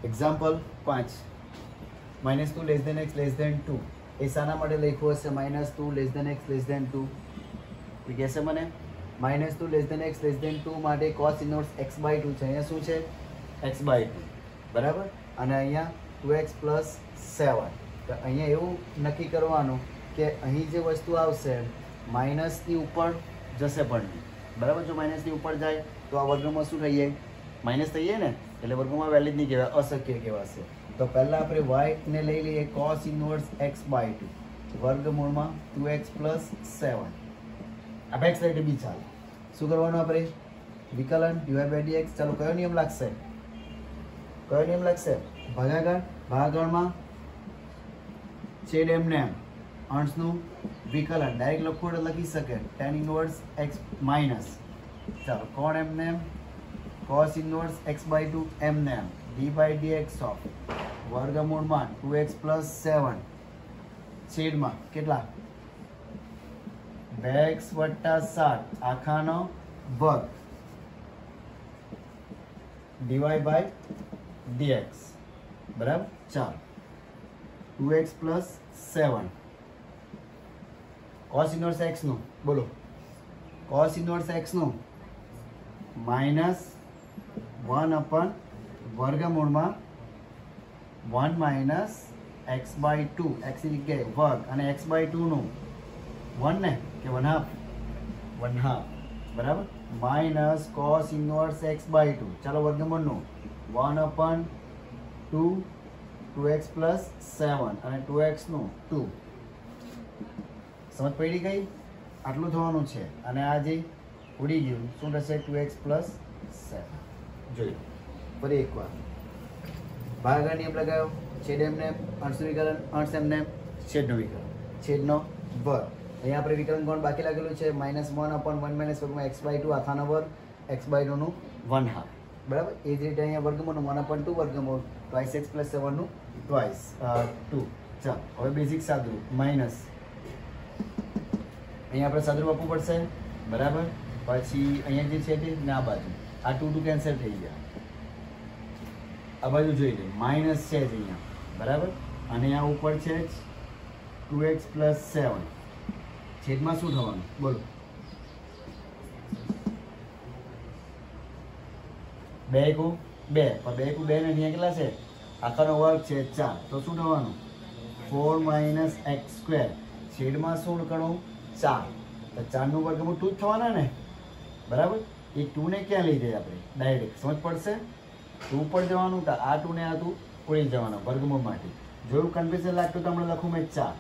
Example 5 -2 less than x less than 2 એ શાના માટે લખ્યું હશે? -2 less than x less than 2 એ કહેશે મને -2 less than x less than 2 માટે cos ઇન્વર્સ x/2 છે. અહીંયા શું છે? x/2 બરાબર. અને અહીંયા 2x + 7. તો અહીંયા એવું નક્કી કરવાનું કે અહીં જે વસ્તુ આવશે માઇનસની ઉપર જશે પણ નહીં, બરાબર. જો માઇનસની ઉપર જાય તો આ વર્ગમાં શું થઈ જાય? માઇનસ થઈ જાય ને, એટલે વર્ગમાં વેલિડ નહીં કહેવાય, અશક્ય કહેવાશે. તો પહેલાં આપણે y ને લઈ લઈએ cos ઇન્વર્સ x/2 વર્ગમૂળમાં 2x + 7. આ બેક સાઈડ બી ચાલે. શું કરવાનું આપણે? વિકલન dy/dx. ચાલો કયો નિયમ લાગશે? કયો નિયમ લાગશે? ભાગાકાર. ભાગાકારમાં છેદ એમને એમ અંશનું વિકલન ડાયરેક્ટ લખવું એટલે લખી શકે tan ઇન્વર્સ x માઇનસ. ચાલો કોણ એમને એમ cos ઇન્વર્સ x/2 એમને એમ d/dx ઓફ વર્ગમૂળમાં 2x + 7 છેદમાં કેટલા? 2x + 7 આખાનો વર્ગ dy/dx બરાબર. ચાલો 2x + 7 cos ઇન્વર્સ x નું બોલો. cos ઇન્વર્સ x નું -1 વર્ગમૂળમાં 1 - x/2 x ની જગ્યાએ વર્ગ અને x/2 નું 1 ને કે 1/2 1/2 બરાબર. માઇનસ cos ઇન્વર્સ x/2 ચાલો વર્ગમૂળનું 1/2 2x + 7 અને 2x નું 2. સમજ પડી ગઈ? આટલું થવાનું છે. અને આ જે ઉડી ગયું શું થશે? 2x + 7. જોઈ ફરી એકવાર ભાગાકાર નિયમ લગાવ્યો. છેદ એમને અંશનું વિકલન અંશ એમને છેદનો વિકલન છેદનો વર્ગ. અહીંયા આપણે વિકલન કોણ બાકી લાગેલું છે? -1/1 - વર્ગમાં x/2 આખાનો વર્ગ x/2 નું 1/2 બરાબર. એ જ રીતે અહીંયા વર્ગમૂળનું 1/2 વર્ગમૂળ 2x + 7 નું 2. ચાલો હવે બેઝિક સાદું માઇનસ અહીંયા આપણે સાદું આપવું પડશે બરાબર. પછી અહીંયા જે છે તે આ બાજુ આ 2 કેન્સલ થઈ ગયા. આ બાજુ જોઈ લે માઇનસ છે જ અહીંયા બરાબર. અને આ ઉપર છે 2x + 7 છેદમાં શું થવાનું બોલો? 2 × 2 પણ 2 × 2 ને અહીંયા કેટલા છે? આખાનો વર્ગ છે 4. તો શું થવાનું? 4 - x² છેદમાં શું ગણું? 4. તો 4 નું વર્ગમૂળ 2 જ થવાના ને બરાબર. એ 2 ને ક્યાં લઈ જાય આપણે? ડાયરેક્ટ સમજ પડશે. 2 પર જવાનું તો આ 2 ને આ 2 ઉડી જવાના વર્ગમૂળ માટે. જોયું કન્ફ્યુઝન લાગતું તો હમણાં લખું મેં 4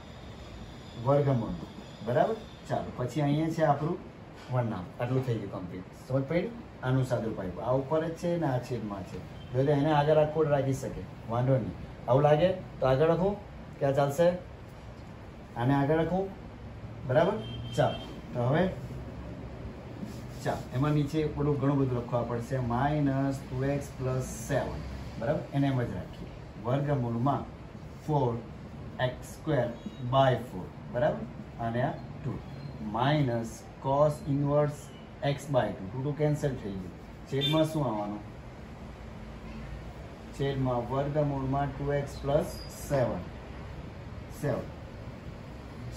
વર્ગમૂળ બરાબર. ચાલો પછી અહીંયા છે આપણું 1 નામ. આટલું થઈ ગયું કમ્પ્લીટ. સમજ પડી? આનું સાદું પાઇપ આ ઉપર જ છે ને આ છેદમાં છે. જો તો એને આગળ રાખો રાખી શકે વાંધો નહીં. આવું લાગે તો આગળ રાખું ક્યાં ચાલશે? આને આગળ રાખું બરાબર. ચાલો તો હવે ચાલો એમાં નીચે થોડું ઘણું બધું લખવા પડશે. -2x + 7 બરાબર. એને એમ જ રાખીએ વર્ગમૂળમાં 4x²/4 બરાબર. અને આ 2 cos ઇન્વર્સ x/2 2 કેન્સલ થઈ ગયું. છેદમાં શું આવવાનું? છેદમાં વર્ગમૂળમાં 2x + 7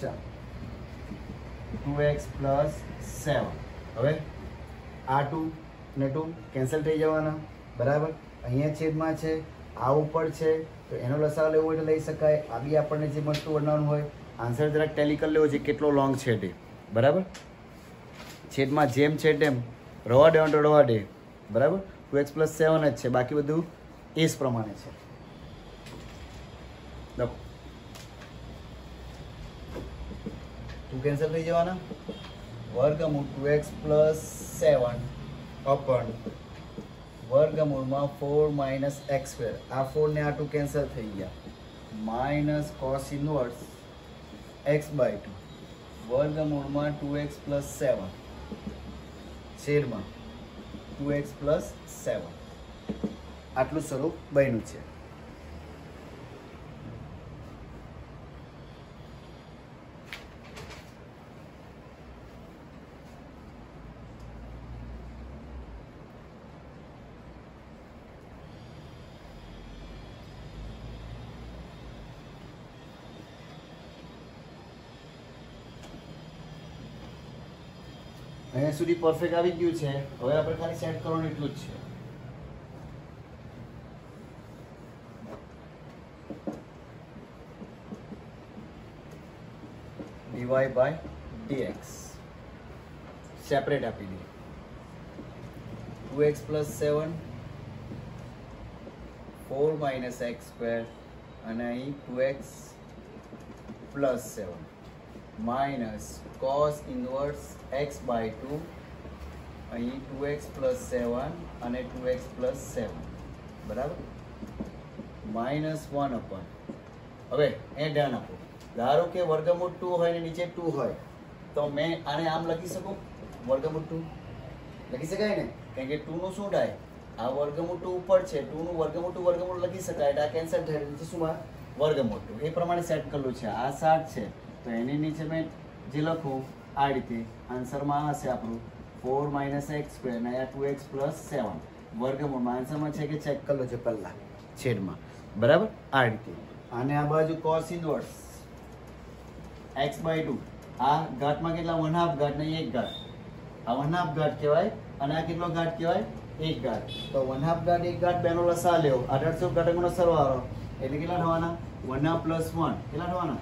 ચાલો 2x + 7. હવે આ 2 ને 2 કેન્સલ થઈ જવાના બરાબર. અહીંયા છેદમાં છે આ ઉપર છે તો એનો લસાઅ લેવો હોય તો લઈ શકાય. આ બી આપણને જે વસ્તુ બનાવવાનું હોય આન્સર જરાક ટેલી કરી લેવો છે કેટલો લોંગ છે તે બરાબર. છેદમાં જેમ છે તેમ રવા દે તો રવા દે બરાબર. 2x + 7 જ છે બાકી બધું એ જ પ્રમાણે છે. લખો 2 કેન્સલ થઈ જવાના. વર્ગમૂળ 2x + 7 અપન વર્ગમૂળમાં 4 - x². આ 4 ને આ 2 કેન્સલ થઈ ગયા. -cos ઇન્વર્સ x/2 વર્ગમૂળમાં 2x + 7 છેદમાં 2x + 7. આટલું સ્વરૂપ બન્યું છે. અહીંયા સુધી પરફેક્ટ આવી ગયું છે. હવે આપણે ખાલી સેટ કરવાનું એટલું જ છે. dy by dx સેપરેટ આપી દઈએ. 2x plus 7 4 minus x square અને અહીં 2x plus 7 minus cos inverse x by 2 અહીં 2x plus 7 અને 2x plus 7 બરાબર minus 1 upon. હવે એ ધ્યાન આપો, ધારો કે વર્ગમૂળ 2 હોય ને નીચે 2 હોય તો મેં આને આમ લખી શકું. વર્ગમૂળ 2 લખી શકાય ને, કારણ કે 2 નું શું થાય, આ વર્ગમૂળ 2 ઉપર છે, 2 નું વર્ગમૂળ લખી શકાય એટલે આ કેન્સલ થાય એટલે શું આ વર્ગમૂળ 2 એ પ્રમાણે સેટ કરેલું છે. આ 7 છે તો એની નીચે મેં જે લખું આ રીતે આન્સરમાં હશે આપણું 4 minus x square ને આ 2x plus 7 વર્ગમૂળમાં આન્સરમાં છે કે ચેક કરેલો છે પહેલા છેદમાં બરાબર આ રીતે. અને આ બાજુ cos inverse x by 2 આ ઘાતમાં કેટલા 1/2 ઘાત ને 1 ઘાત, આ 1/2 ઘાત કહેવાય અને આ કેટલો ઘાત કહેવાય 1 ઘાત. તો 1/2 ઘાત 1 ઘાત બેનો લસા લેવો, 1800 ઘાતકનો સરવાળો એટલે કેટલા થવાના 1/2 plus 1 કેટલા થવાના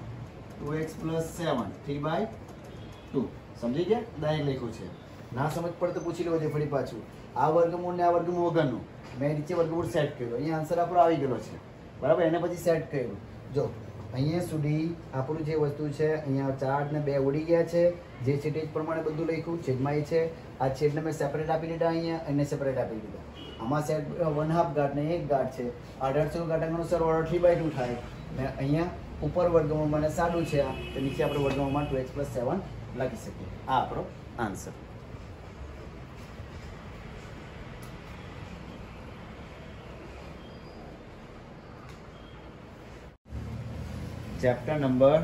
2x plus 7 3/2. સમજી ગયા? ડાયરેક્ટ લખ્યું છે. ના સમજ પડે તો પૂછી લેવો છે ફરી પાછું. આ વર્ગમૂળ ને આ વર્ગમૂળ વગરનું મેં નીચે વર્ગમૂળ સેટ કર્યો, અહીંયા આન્સર આપણો આવી ગયેલો છે બરાબર. એને પછી સેટ કર્યું. જો અહીંયા સુધી આપણું જે વસ્તુ છે અહીંયા 4 ને 2 ઉડી ગયા છે, જે છે તે જ પ્રમાણે બધું લખ્યું. છેદમાં એ છે, આ છેદને મેં સેપરેટ આપી દીધા, અહીંયા એને સેપરેટ આપી દીધા. આમાં સેટ 1/2 ઘાત ને 1 ઘાત છે, 1800 ઘાતકનો સરવાળો 3/2 થાય ને અહીંયા ઉપર વર્ગમૂળમાં મને સાદું છે આ તો નીચે આપણે વર્ગમૂળમાં 2x plus 7 લખી શકીએ. આ આપણો આન્સર. ચેપ્ટર નંબર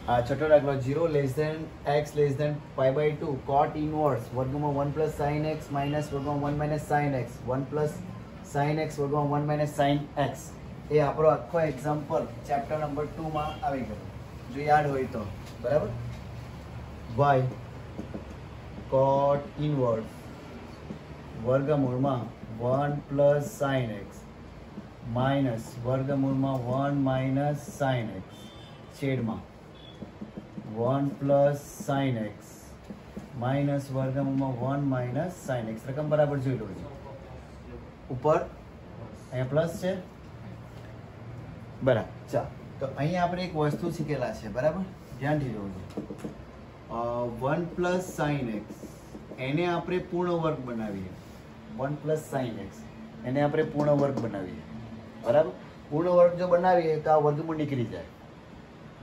છઠ્ઠો દાખલો 0 less than x less than pi/2 cot inverse વર્ગમાં 1 plus sin x minus વર્ગમાં 1 minus sin x 1 plus sin x વર્ગમાં 1 minus sin x. એ આપણો આખો એક્ઝામ્પલ ચેપ્ટર નંબર 2 માં આવી ગયો જો યાદ હોય તો બરાબર. y cot inverse વર્ગમૂળમાં 1 plus sin x માઇનસ વર્ગમૂળમાં 1 minus sin x છેદમાં 1 plus sin x માઇનસ વર્ગમૂળમાં 1 minus sin x. રકમ બરાબર જોઈ લો છો ઉપર અહીંયા પ્લસ છે બરાબર. ચાલો તો અહીંયા આપણે એક વસ્તુ શીખેલા છે બરાબર, ધ્યાનથી જોજો. 1 plus sin x એને આપણે પૂર્ણ વર્ગ બનાવીએ. 1 plus sin x એને આપણે પૂર્ણ વર્ગ બનાવીએ બરાબર. પૂર્ણ વર્ગ જો બનાવીએ તો આ વર્ગમૂળ નીકળી જાય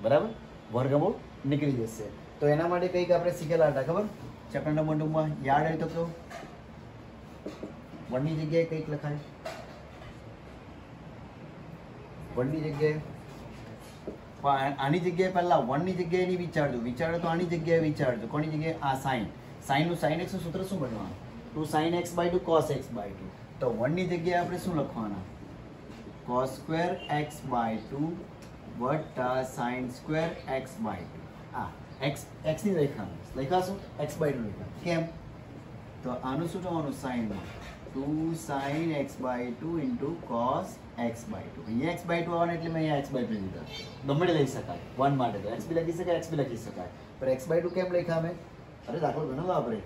બરાબર, વર્ગમૂળ નીકળી જશે. તો એના માટે કંઈક આપણે શીખેલા હતા ખબર ચેપ્ટર નંબર 2 માં યાદ હોય તો કહો. 1 ની જગ્યાએ કંઈક લખાય, 1 ની જગ્યાએ આની જગ્યાએ પહેલા 1 ની જગ્યાએ નહીં વિચારજો તો આની જગ્યાએ વિચારજો. કોની જગ્યાએ? આ સાઈન નું sin x નું સૂત્ર શું બનવાનું 2 sin x by 2 cos x by 2. તો 1 ની જગ્યાએ આપણે શું લખવાના cos square x by 2 વત્તા sin square x by 2. આ x ની લખાશું x by 2 લખાશું. કેમ? તો આનું શું થવાનું sin માં 2 sin x by 2 into cos x by 2. અહીંયા x by 2 આવવાના એટલે મેં અહીંયા x by 2 લીધા. ગમે તે લઈ શકાય 1 માટે તો x બી લખી શકાય, x બી લખી શકાય. પણ x by 2 કેમ લખ્યા મેં? અરે દાખલો ગણો આપણે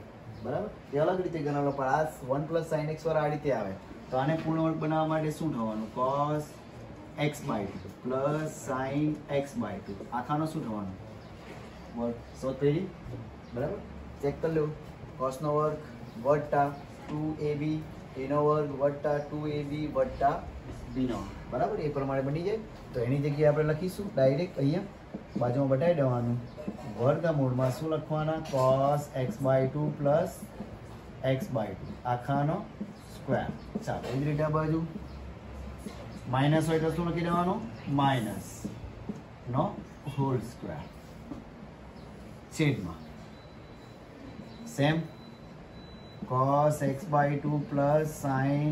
બરાબર, એ અલગ રીતે ગણાવેલો પણ આ 1 plus sin x વાળા આ રીતે આવે. તો આને પૂર્ણ વર્ગ બનાવવા માટે શું થવાનું cos x by 2 plus sin x by 2. આખાનો શું થવાનું વર્ગ સમજ પડી બરાબર. ચેક કરી લો. cos નો વર્ગ વત્તા 2ab એનો વર્ગ વત્તા 2ab વત્તા b નો બરાબર, એ પ્રમાણે બની જાય. તો એની જગ્યાએ આપણે લખીશું ડાયરેક્ટ અહીંયા બાજુમાં બતાવી દેવાનું વર્ગમૂળમાં શું લખવાના cos x by 2 plus x by 2 આખાનો સ્ક્વેર. ચાલો એ જ રીતે આ બાજુ માઇનસ હોય તો શું લખી દેવાનું માઇનસ નો હોલ સ્ક્વેર છેદમાં same cos x by 2 plus sin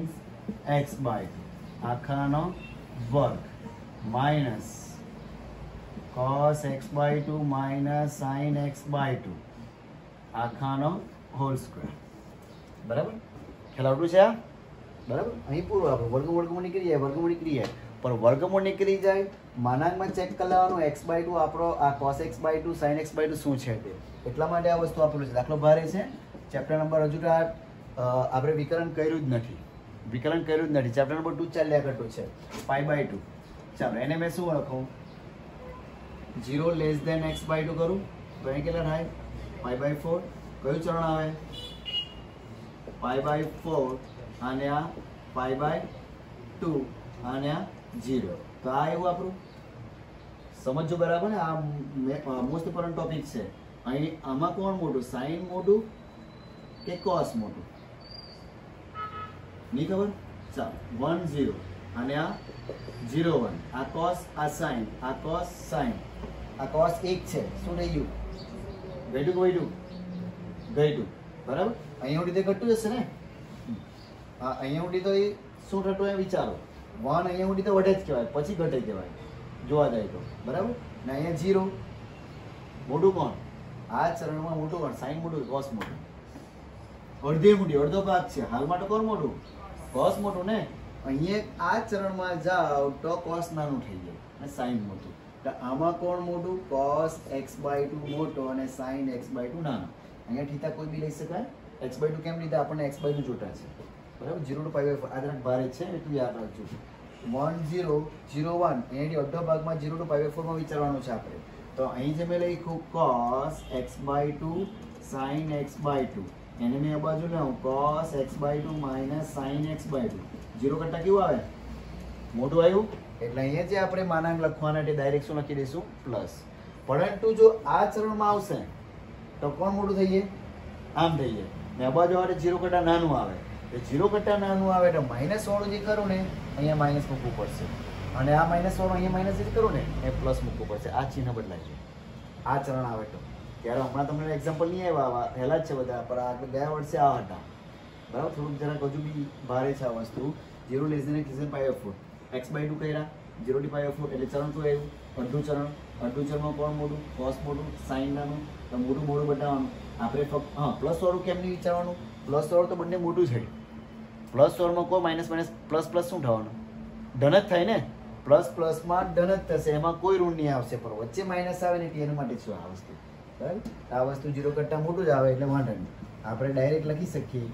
x by 2 આખાનો વર્ગ minus cos x by 2 minus sin x by 2 આખાનો હોલ સ્ક્વેર. બરાબર, ખ્યાલ આવડું છે આ? બરાબર, અહીં પૂરું આપણું વર્ગમૂળ નીકળી જાય, વર્ગમૂળ નીકળી જાય, પણ વર્ગમૂળ નીકળી જાય માનાંકમાં ચેક કરી લેવાનું x/2 આપણો આ cos x/2 sin x/2 શું છે તે. એટલા માટે આ વસ્તુ આપેલું છે. દાખલો ભારે છે, ચેપ્ટર નંબર હજુ આપણે વિકલન કર્યું જ નથી, ચેપ્ટર નંબર 2 ચાલ્યા કરતું છે π/2. ચાલો એને મેં શું લખું, 0 લેસ દેન x/2 કરું તો અહીં કેટલા થાય π/4. કયું ચરણ આવે π/4 અને આ π/2 અને આ 0. તો આ એવું આપણું સમજો બરાબર ને. આ મોસ્ટ ઇમ્પોર્ટન્ટ ટોપિક છે. અહીં આમાં કોણ મોટું, સાઇન મોટું કે કોસ મોટું, નહીં ખબર. ચાલો 1 0 અને આ 0 1, આ કોસ આ સાઇન, આ કોસ સાઇન, આ કોસ 1 છે. શું થઈ ગયું, ગયું. બરાબર, અહીંયા ઉડી તો ઘટતું જશે ને. હા, અહીંયા ઉડી તો એ શું થતું એ વિચારો. 1 અહીંયા ઉડી તો વધે જ કહેવાય, પછી ઘટે કહેવાય જોવા જાય તો. બરાબર ને અહીંયા 0 મોટું કોણ, આ ચરણમાં મોટું કોણ, સાઇન મોટું કોસ મોટું. અડધી મૂડી અડધો ભાગ છે હાલમાં તો કોણ મોટું, કોસ મોટું ને. અહીંયા આ ચરણમાં જાઓ તો કોસ નાનું થઈ જાય અને સાઇન મોટું. તો આમાં કોણ મોટું, cos x/2 મોટો અને sin x/2 નાનો. અહીંયા થીટા કોઈ બી લઈ શકાય. x/2 કેમ લીધા, આપણને x/2 જોતા છે. બરાબર, 0 to π/4 આ જરાક ભારે છે એટલું યાદ રાખજો. 1 0 0 1 એની અડધો ભાગમાં 0 to π/4 માં વિચારવાનું છે આપણે. તો અહીં જે મેં લખ્યું cos x/2 sin x/2, એને મેં આ બાજુ લાવું cos x/2 minus sin x/2. 0 કરતા કેવું આવે, મોટું આવ્યું. એટલે અહીંયા જે આપણે માનાંક લખવાના તે ડાયરેક્ટ શું લખી દઈશું, પ્લસ. પરંતુ જો આ ચરણમાં આવશે તો કોણ મોટું થઈ જાય, આમ થઈ જાય ને. આ બાજુ આવે 0 કરતા નાનું આવે. 0 કરતા નાનું આવે તો -16 જે કરું ને અહીંયા માઇનસ મૂકવું પડશે, અને આ -16 અહીંયા માઇનસ જે કરું ને એ પ્લસ મૂકવું પડશે. આ ચિહ્ન બદલાય છે આ ચરણ આવે તો. ત્યારે હમણાં તમને એક્ઝામ્પલ નહીં આવ્યા, પહેલા જ છે બધા, પણ આપણે ગયા વર્ષે આ હતા. બરાબર, થોડુંક જરાક હજુ બી ભારે છે આ વસ્તુ. 0 લેસ દેન π/4 x/2 કર્યા, 0 to π/4 એટલે ચરણ તો આવ્યું અડધું ચરણ. અડધું ચરણમાં કોણ મોટું, કોસ મોટું, સાઇન નાનું. તો મોટું બતાવવાનું આપણે ફક્ત. હા, +16 કેમ નહીં વિચારવાનું, +16 તો બંને મોટું છે. +16 કોઈ માઇનસ પ્લસ શું થવાનું, ધન જ થાય ને. પ્લસમાં ધન જ થશે, એમાં કોઈ ઋણ નહીં આવશે. પણ વચ્ચે માઇનસ આવે ને એના માટે શું આ વસ્તુ. બરાબર, આ વસ્તુ 0 કરતાં મોટું જ આવે એટલે વાંધો નહીં. આપણે ડાયરેક્ટ લખી શકીએ.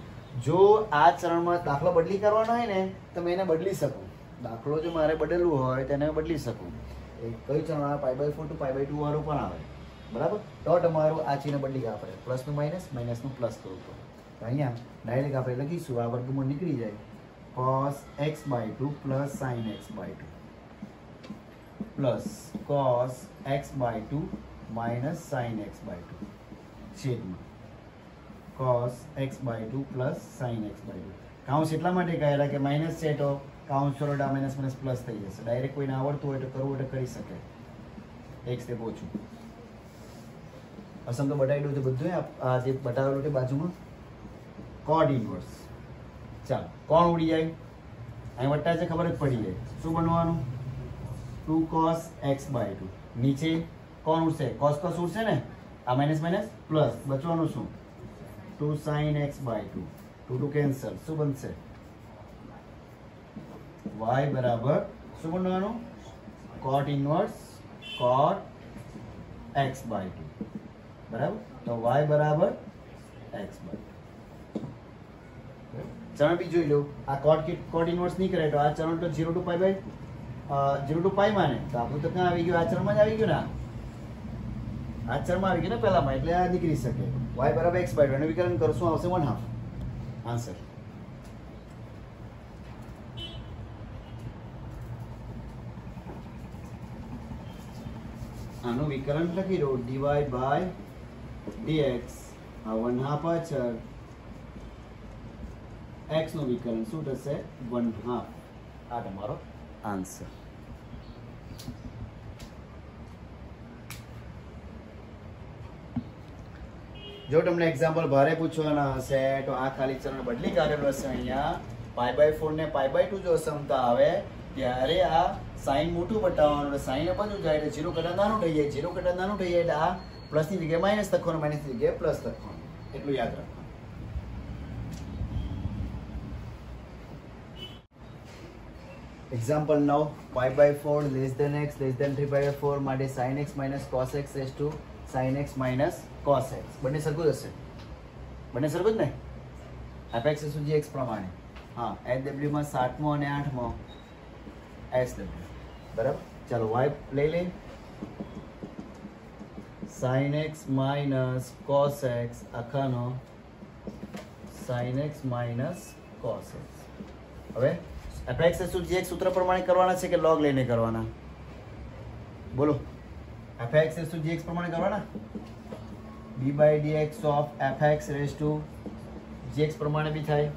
જો આ ચરણમાં દાખલો બદલી કરવાનો હોય ને તો મેં એને બદલી શકું. દાખલો જો મારે બદલવું હોય તો એને બદલી શકું. એ કયું ચરણ આવે, π/4 to π/2 વાળું પણ આવે. બરાબર, તો તમારું આ ચિહ્ન બદલી ગયા, આપણે પ્લસનું માઇનસ, માઇનસનું પ્લસ કરવું પડે. તો અહીંયા ડાયરેક્ટ આપણે લખીશું, આ વર્ગમૂળ નીકળી જાય, cos x/2 plus sin x/2 plus cos x/2 minus sin x/2 છેદમાં cos x/2 plus sin x/2. કાઉન્સ એટલા માટે કહેલા કે માઇનસ છે તો કાઉન્સ છોડો માઇનસ પ્લસ થઈ જશે. ડાયરેક્ટ કોઈને આવડતું હોય તો કરવું હોય તો કરી શકે. એક સ્ટેપ ઓછું. અસમ તો બતાવી દઉં છે બધું. આ જે બતાવેલું છે બાજુમાં કોડ ઇનવર્સ. ચાલો, કોણ ઉડી જાય, અહીં વટ્ટા છે ખબર જ પડી જાય. શું બનવાનું, 2 cos x/2. નીચે કોણ ઉડશે, cos ઉડશે ને, આ માઇનસ પ્લસ, બચવાનું શું, 2 sin x/2. 2 કેન્સલ, શું બનશે, y બરાબર શું બનવાનું, cot ઇનવર્સ cot x/2. બરાબર, તો y બરાબર x/2. ચરણ બી જોઈ લો. આ cot ઇનવર્સ નહીં કરે તો આ ચરણ તો 0 to π માને તો આપણું તો ક્યાં આવી ગયું, આ ચરણમાં જ આવી ગયું ને. આ ચરણમાં આવી ગયું ને પહેલામાં, એટલે આ નીકળી શકે. y બરાબર x/2 અને વિકલન કરશું આવશે 1/2. આન્સર. આનું વિકલન લખી દો, dy by dx. આ 1/2 પાછળ x નું વિકલન શું થશે, 1/2. આ તમારો આન્સર. જો તમને એક્ઝામ્પલ ભારે પૂછવાના હશે તો આ ખાલી ચરણ બદલી કાઢેલું હશે. અહીંયા π/4 ને π/2 જો સમતા આવે ત્યારે આ સાઈન મોટું બતાવવાનું, સાઈન બાજુ જાય એટલે 0 કરતા નાનું થઈ જાય. 0 કરતા નાનું થઈ જાય એટલે આ પ્લસની જગ્યાએ માઇનસ લખવાનું, માઇનસની જગ્યાએ પ્લસ લખવાનું. એટલું યાદ રાખો. Example 9 5/4 less than x less than 3/4 માટે sin x minus cos x raise to sin x minus cos x. બંને સરખું જ હશે, બંને સરખું જ ને. fx શું gx પ્રમાણે. હા, SW માં 7મો અને 8મો SW. બરાબર. ચાલો y લઈ લે. sin x minus cos x આખાનો sin x minus cos x. હવે fx શું gx સૂત્ર પ્રમાણે કરવાના છે કે log લઈને કરવાના? બોલો. fx શું gx પ્રમાણે કરવાના? d/dx of fx raised to gx પ્રમાણે બી થાય.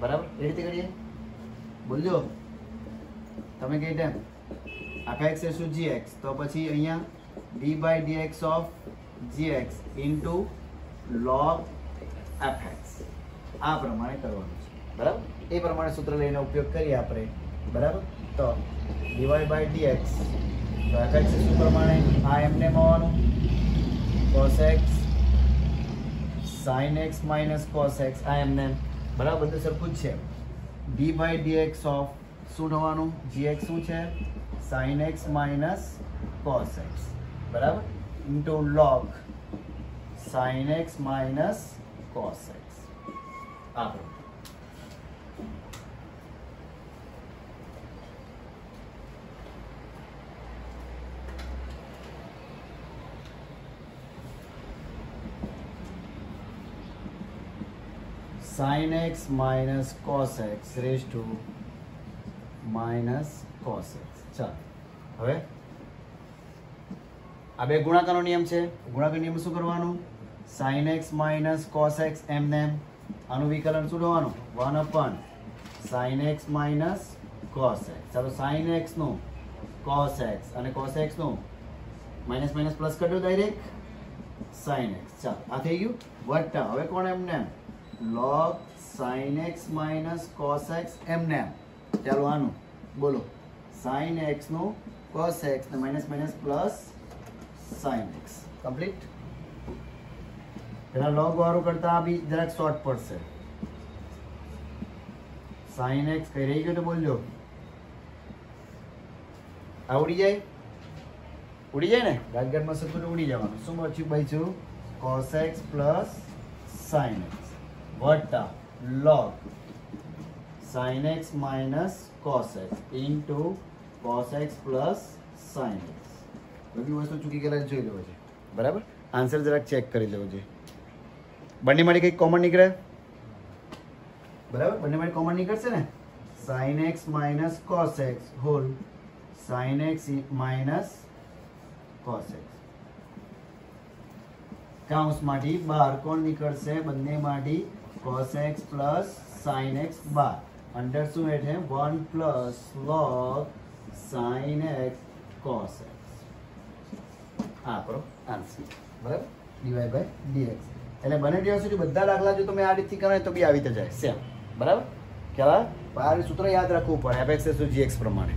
બરાબર, એ રીતે કરીએ. બોલજો તમે કઈ ટાઈમ fx શું gx, તો પછી અહીંયા d/dx of gx into log fx આ પ્રમાણે કરવાનું છે. બરાબર, એ પ્રમાણે સૂત્ર લઈને ઉપયોગ કરીએ આપણે. બરાબર, તો dy/dx તો fx શું પ્રમાણે આ એમને આવવાનું cos x sin x minus cos x આ એમને. બરાબર, બધું સરખું જ છે. d/dx of શું થવાનું gx શું છે sin x minus cos x. બરાબર, into log sin x minus cos x આ પ્રમાણે. sin x minus cos x raised to minus cos x. ચાલો હવે આ બે ગુણાકારનો નિયમ છે. ગુણાકાર નિયમ શું કરવાનું? sin x minus cos x એમને આનું વિકલન શું થવાનું 1 sin x minus cos x. ચાલો sin x નું cos x અને cos x નું માઇનસ માઇનસ પ્લસ કરજો ડાયરેક્ટ sin x. ચાલો આ થઈ ગયું વત્તા. હવે કોણ એમને log sin x minus cos x એમને. ચાલો આનું બોલો sin x નું cos x ને minus minus plus sin x complete. પેલા log વાળું કરતા આ બી જરાક શોર્ટ પડશે. sin x કઈ રહી ગયો તો બોલજો. આ ઉડી જાય, ઉડી જાય ને ગાજગાટમાં સતું ઉડી જવાનું. શું બચ્યું બચ્યું cos x plus sin x વત્તા log sin x minus cos x into cos x plus sin x. બધી વસ્તુ ચૂકી ગયેલા જોઈ લેવો છે. બરાબર, આન્સર જરાક ચેક કરી લેવો છે. બંનેમાંથી કંઈક કોમન નીકળે. બરાબર, બંનેમાંથી કોમન નીકળશે ને. sin x minus cos x whole sin x minus cos x કૌંસમાંથી બહાર કોણ નીકળશે? બંનેમાંથી cos x plus sin x bar. Under શું હેઠે 1 plus log sin x cos x. આ આપણો આન્સર. બરાબર, dy/dx. એટલે બને ત્યાં સુધી બધા દાખલા જો તમે આ રીતથી કરો તો બી આવી રીતે જાય સેમ. બરાબર, કેવા આ સૂત્ર યાદ રાખવું પડે fx શું gx પ્રમાણે.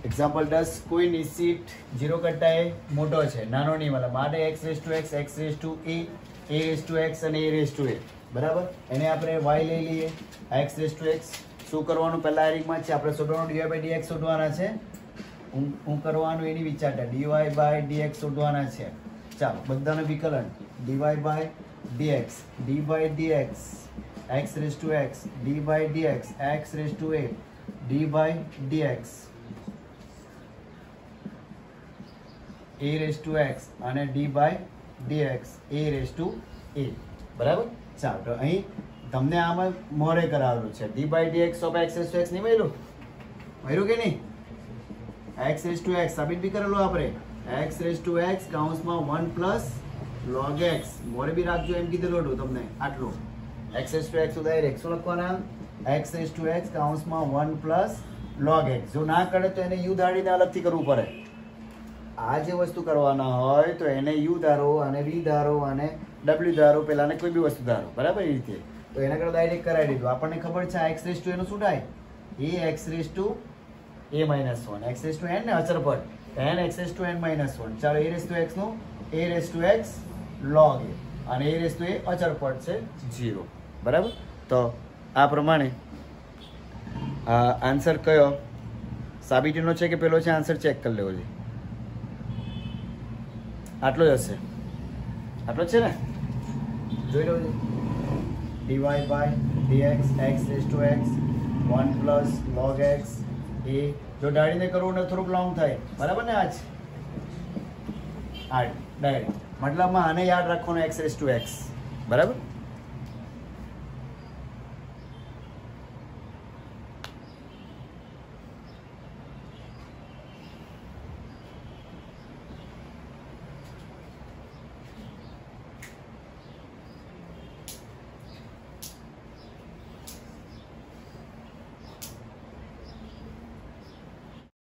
एग्जाम्पल 10 कोई निश्चित 0 करता है मोटो है नानो नहीं वाला माटे x raise to x raise to a raise to x અને a રેસ ટુ a બરાબર. એને આપણે y લઈ લઈએ. x રેસ ટુ x શું કરવાનું પહેલા એરિકમાં છે આપણે શોધવાનું dy/dx શોધવાના છે. હું કરવાનું એની વિચારતા dy/dx શોધવાના છે. ચાલો બધાનું વિકલન dy/dx d/dx x raise to x d/dx x race to a d/dx a raise two x અને d/dx a raise to a બરાબર. ચાલો તો અહીં તમને આમાં મોરે કરાવેલું છે d/dx of x raise to x નહીં મળ્યું કે નહીં? x રેસ ટુ x સાબિત બી કરેલું આપણે એક્સ રેસ ટુ એક્સ કાઉન્સમાં 1 પ્લસ log x મોરે બી રાખજો એમ કીધેલું હતું તમને આટલું x raise to x direct શું લખવાના એક્સ રેસ ટુ એક્સ કાઉન્સમાં 1 પ્લસ log x જો ના કરે તો એને યુ ધારીને અલગથી કરવું પડે આ જે વસ્તુ કરવાના હોય તો એને યુ ધારો અને વી ધારો અને ડબલ્યુ ધારો પેલાને કોઈ બી વસ્તુ ધારો બરાબર એ રીતે તો એના કરતા ડાયરેક્ટ કરાવી દીધું આપણને ખબર છે આ એક્સ રેસ ટુ એનું શું થાય a x raise to a minus 1 x raised to n ને અચર પર n x raised to n minus 1 ચાલો a raised to x નું a raised to x log a અને a raised to a અચર પર છે 0 બરાબર તો આ પ્રમાણે આન્સર કયો સાબિતીનો છે કે પેલો છે આન્સર ચેક કરી લેવો છે આટલો જ હશે આટલો છે ને જોઈ લો dy by dx x raised to x 1 plus log x એ જો ડાળીને કરવું ને થોડુંક લોંગ થાય બરાબર ને આજ ડાયરેક્ટ મતલબમાં આને યાદ રાખવાનું એક્સ રેસ ટુ એક્સ બરાબર